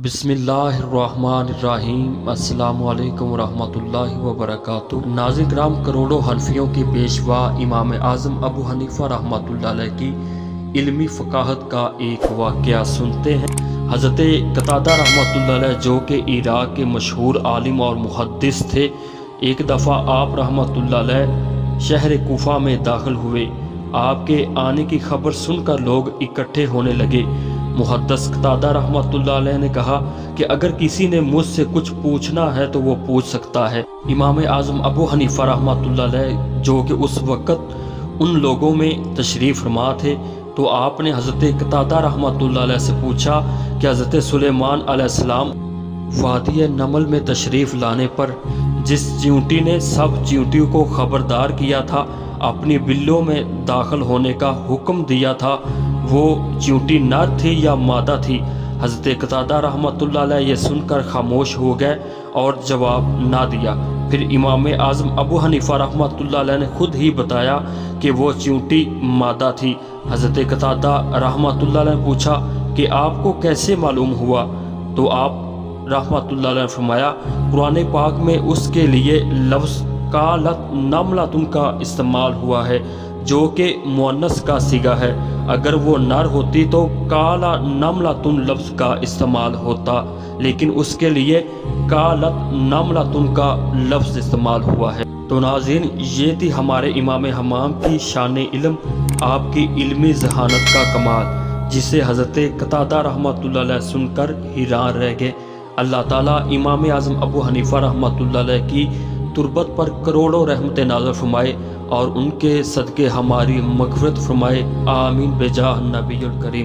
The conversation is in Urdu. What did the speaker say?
بسم اللہ الرحمن الرحیم۔ السلام علیکم ورحمۃ اللہ وبرکاتہ۔ ناظرین کرام، کروڑوں حنفیوں کے پیشوا امام اعظم ابو حنیفہ رحمۃ اللہ علیہ کی علمی فقاہت کا ایک واقعہ سنتے ہیں۔ حضرت قتادہ رحمۃ اللہ علیہ جو کہ عراق کے مشہور عالم اور محدث تھے، ایک دفعہ آپ رحمۃ اللہ علیہ شہر کوفہ میں داخل ہوئے۔ آپ کے آنے کی خبر سن کر لوگ اکٹھے ہونے لگے۔ محدث قتادہ رحمۃ اللہ علیہ نے کہا کہ اگر کسی نے مجھ سے کچھ پوچھنا ہے تو وہ پوچھ سکتا ہے۔ امام اعظم ابو حنیفہ رحمۃ اللہ علیہ جو کہ اس وقت ان لوگوں میں تشریف فرما تھے، تو آپ نے حضرت قتادہ رحمۃ اللہ علیہ سے پوچھا کہ حضرت سلیمان علیہ السلام وادی نمل میں تشریف لانے پر جس چیونٹی نے سب چیونٹیوں کو خبردار کیا تھا، اپنی بلوں میں داخل ہونے کا حکم دیا تھا، وہ چیونٹی نر تھی یا مادہ تھی؟ حضرت قتادہ رحمۃ اللہ علیہ یہ سن کر خاموش ہو گئے اور جواب نہ دیا۔ پھر امام اعظم ابو حنیفہ رحمۃ اللہ علیہ نے خود ہی بتایا کہ وہ چیونٹی مادہ تھی۔ حضرت قتادہ رحمۃ اللہ علیہ نے پوچھا کہ آپ کو کیسے معلوم ہوا؟ تو آپ رحمۃ اللہ علیہ نے فرمایا، قرآن پاک میں اس کے لیے لفظ قالت نملۃ کا استعمال ہوا ہے جو کہ مؤنث کا صیغہ ہے۔ اگر وہ نر ہوتی تو قالا نملۃ لفظ کا استعمال ہوتا، لیکن اس کے لیے قالت نملۃ کا لفظ استعمال ہوا ہے۔ تو ناظرین، یہ تھی ہمارے امام حمام کی شان علم، آپ کی علمی ذہانت کا کمال، جسے حضرت قتادہ رحمۃ اللہ علیہ سن کر حیران رہ گئے۔ اللہ تعالیٰ امام اعظم ابو حنیفہ رحمۃ اللہ علیہ کی تربت پر کروڑوں رحمت نازل فرمائے اور ان کے صدقے ہماری مغفرت فرمائے، آمین بجاہ نبی الکریم۔